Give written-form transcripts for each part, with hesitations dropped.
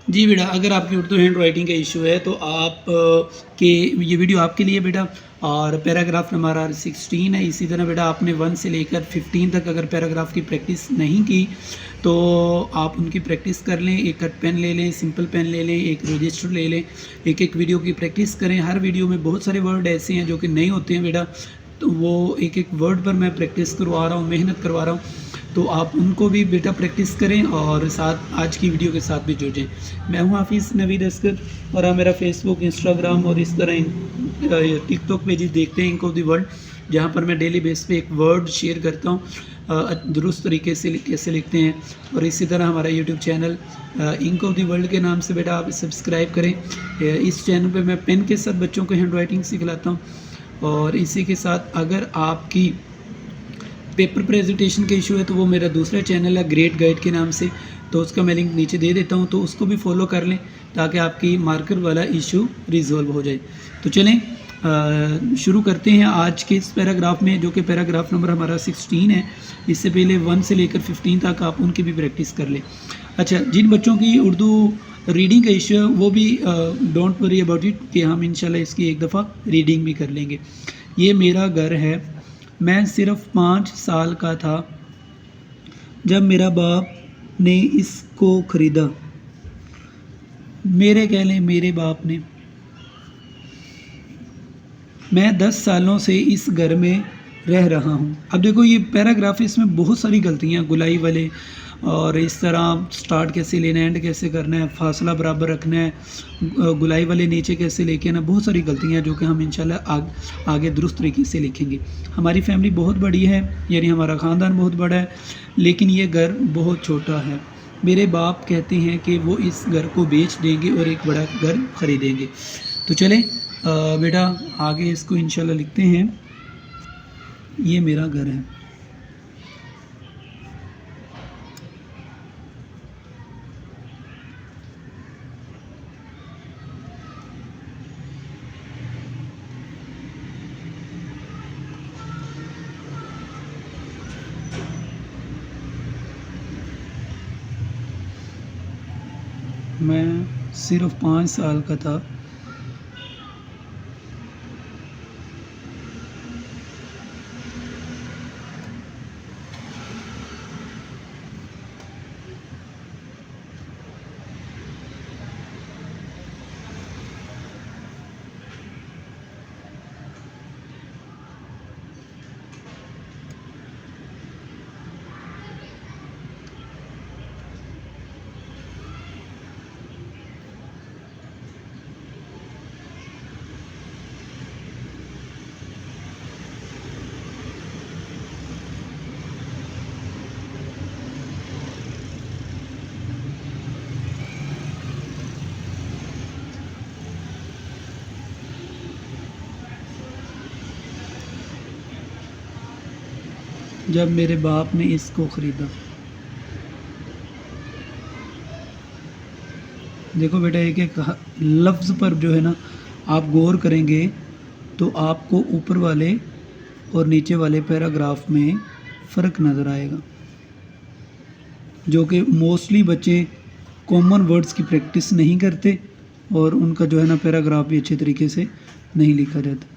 जी बेटा, अगर आपकी उर्दू हैंड राइटिंग का इशू है तो आप के ये वीडियो आपके लिए बेटा। और पैराग्राफ हमारा 16 है। इसी तरह बेटा आपने 1 से लेकर 15 तक अगर पैराग्राफ की प्रैक्टिस नहीं की तो आप उनकी प्रैक्टिस कर लें। एक कट पेन ले लें, सिंपल पेन ले लें, एक रजिस्टर ले लें, एक एक वीडियो की प्रैक्टिस करें। हर वीडियो में बहुत सारे वर्ड ऐसे हैं जो कि नहीं होते हैं बेटा, तो वो एक एक वर्ड पर मैं प्रैक्टिस करवा रहा हूँ, मेहनत करवा रहा हूँ। तो आप उनको भी बेटा प्रैक्टिस करें और साथ आज की वीडियो के साथ भी जुड़ जाएँ। मैं हूँ हाफिज़ नवीद असगर और आप मेरा फेसबुक, इंस्टाग्राम और इस तरह टिकटॉक पेजेस देखते हैं, इंक ऑफ द वर्ल्ड, जहाँ पर मैं डेली बेस पे एक वर्ड शेयर करता हूँ दुरुस्त तरीके से कैसे लिखते हैं। और इसी तरह हमारा YouTube channel ink of the world के नाम से बेटा आप सब्सक्राइब करें। इस चैनल पे मैं पेन के साथ बच्चों को हैंड राइटिंग सिखलाता हूँ। और इसी के साथ अगर आपकी पेपर प्रेजेंटेशन का इशू है तो वो मेरा दूसरा चैनल है ग्रेट गाइड के नाम से, तो उसका मैं लिंक नीचे दे देता हूँ, तो उसको भी फॉलो कर लें ताकि आपकी मार्कर वाला इशू रिजॉल्व हो जाए। तो चलें शुरू करते हैं आज के इस पैराग्राफ में, जो कि पैराग्राफ नंबर हमारा 16 है। इससे पहले 1 से लेकर 15 तक आप उनकी भी प्रैक्टिस कर लें। अच्छा, जिन बच्चों की उर्दू रीडिंग का इशू है वो भी डोंट वरी अबाउट इट कि हम इंशाल्लाह इसकी एक दफ़ा रीडिंग भी कर लेंगे। ये मेरा घर है, मैं सिर्फ 5 साल का था जब मेरा बाप ने इसको ख़रीदा। मेरे कह लें मेरे बाप ने। मैं 10 सालों से इस घर में रह रहा हूँ। अब देखो ये पैराग्राफ, इसमें बहुत सारी गलतियाँ, गुलाई वाले और इस तरह स्टार्ट कैसे लेना है, एंड कैसे करना है, फासला बराबर रखना है, गुलाई वाले नीचे कैसे लेके आना, बहुत सारी गलतियाँ जो कि हम इंशाल्लाह आगे दुरुस्त तरीके से लिखेंगे। हमारी फैमिली बहुत बड़ी है, यानी हमारा ख़ानदान बहुत बड़ा है, लेकिन ये घर बहुत छोटा है। मेरे बाप कहते हैं कि वो इस घर को बेच देंगे और एक बड़ा घर ख़रीदेंगे। तो चलें बेटा आगे इसको इंशाल्लाह लिखते हैं। ये मेरा घर है। मैं सिर्फ 5 साल का था जब मेरे बाप ने इसको ख़रीदा। देखो बेटा एक एक लफ्ज़ पर जो है ना आप गौर करेंगे तो आपको ऊपर वाले और नीचे वाले पैराग्राफ में फ़र्क नज़र आएगा, जो कि मोस्टली बच्चे कॉमन वर्ड्स की प्रैक्टिस नहीं करते और उनका जो है ना पैराग्राफ भी अच्छे तरीके से नहीं लिखा जाता।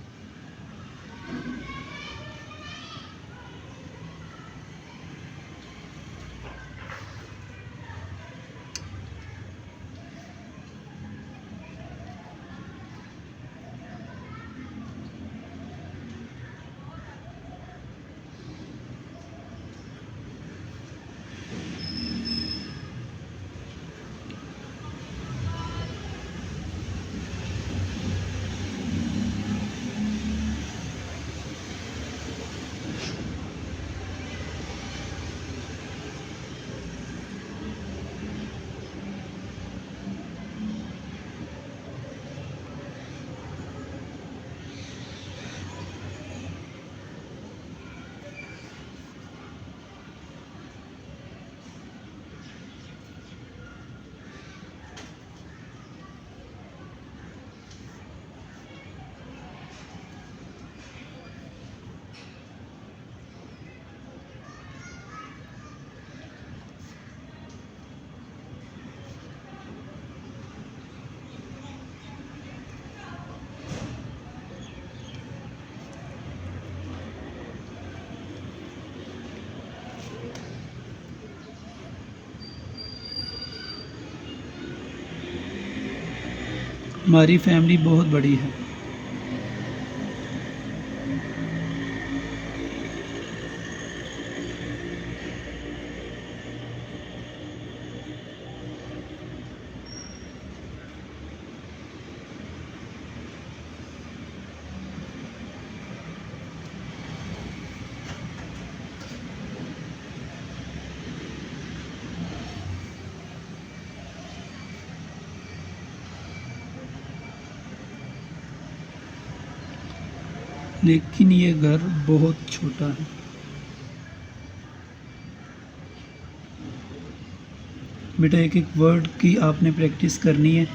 हमारी फैमिली बहुत बड़ी है। लेकिन ये घर बहुत छोटा है। बेटा एक एक वर्ड की आपने प्रैक्टिस करनी है।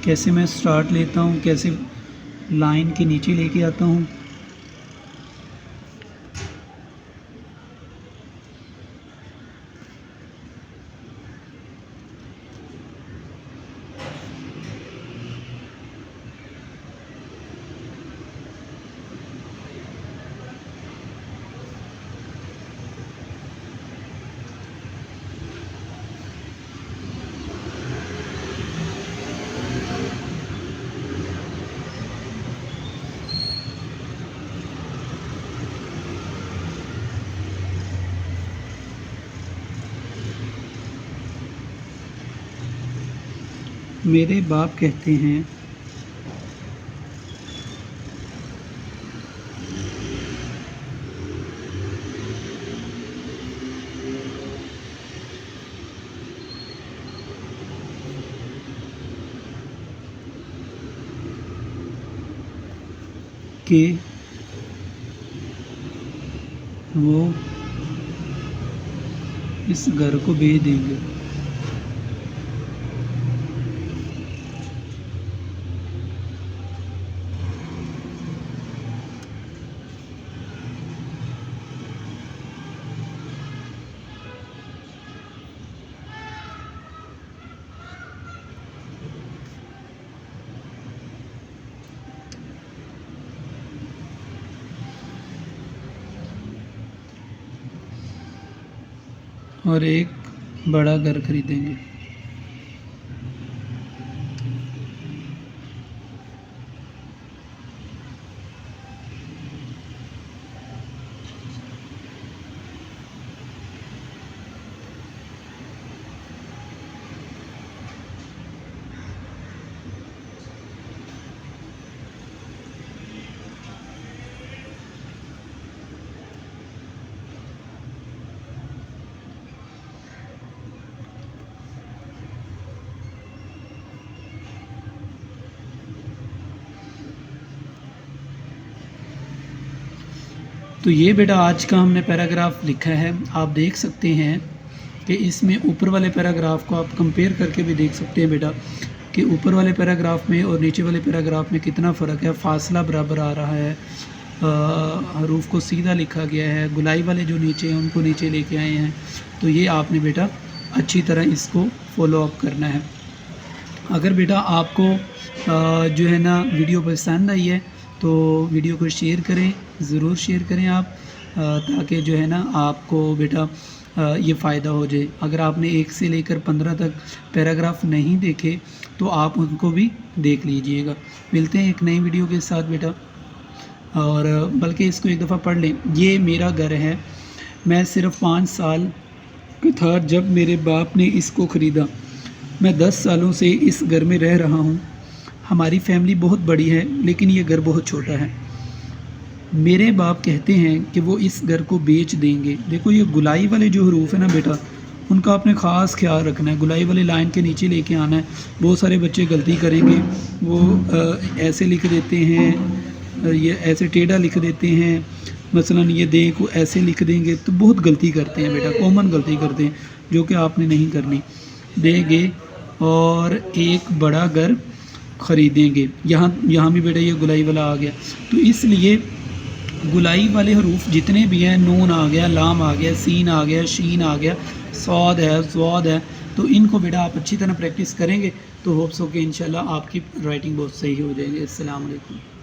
कैसे मैं स्टार्ट लेता हूँ, कैसे लाइन के नीचे लेके आता हूँ। मेरे बाप कहते हैं कि वो इस घर को बेच देंगे। और एक बड़ा घर खरीदेंगे। तो ये बेटा आज का हमने पैराग्राफ लिखा है। आप देख सकते हैं कि इसमें ऊपर वाले पैराग्राफ को आप कंपेयर करके भी देख सकते हैं बेटा कि ऊपर वाले पैराग्राफ में और नीचे वाले पैराग्राफ में कितना फ़र्क है। फासला बराबर आ रहा है, हरूफ को सीधा लिखा गया है, गुलाई वाले जो नीचे हैं उनको नीचे लेके आए हैं। तो ये आपने बेटा अच्छी तरह इसको फॉलो अप करना है। अगर बेटा आपको जो है ना वीडियो पसंद आई है तो वीडियो को शेयर करें, ज़रूर शेयर करें आप, ताकि जो है ना आपको बेटा ये फ़ायदा हो जाए। अगर आपने 1 से लेकर 15 तक पैराग्राफ नहीं देखे तो आप उनको भी देख लीजिएगा। मिलते हैं एक नई वीडियो के साथ बेटा, और बल्कि इसको एक दफ़ा पढ़ लें। ये मेरा घर है, मैं सिर्फ 5 साल का था जब मेरे बाप ने इसको ख़रीदा। मैं 10 सालों से इस घर में रह रहा हूँ। हमारी फैमिली बहुत बड़ी है लेकिन ये घर बहुत छोटा है। मेरे बाप कहते हैं कि वो इस घर को बेच देंगे। देखो ये गुलाई वाले जो हरूफ है ना बेटा, उनका आपने ख़ास ख्याल रखना है। गुलाई वाली लाइन के नीचे लेके आना है। बहुत सारे बच्चे गलती करेंगे, वो ऐसे लिख देते हैं, ये ऐसे टेढ़ा लिख देते हैं। मसलन ये दे को ऐसे लिख देंगे तो बहुत गलती करते हैं बेटा, कॉमन गलती करते हैं जो कि आपने नहीं करनी। देंगे और एक बड़ा घर ख़रीदेंगे। यहाँ भी बेटा ये गुलाई वाला आ गया, तो इसलिए गुलाई वाले हरूफ जितने भी हैं, नून आ गया, लाम आ गया, सीन आ गया, शीन आ गया, सौद है, ज़्वाद है, तो इनको बेटा आप अच्छी तरह प्रैक्टिस करेंगे तो होप्स हो कि इंशाल्लाह आपकी राइटिंग बहुत सही हो जाएगी। अस्सलाम वालेकुम।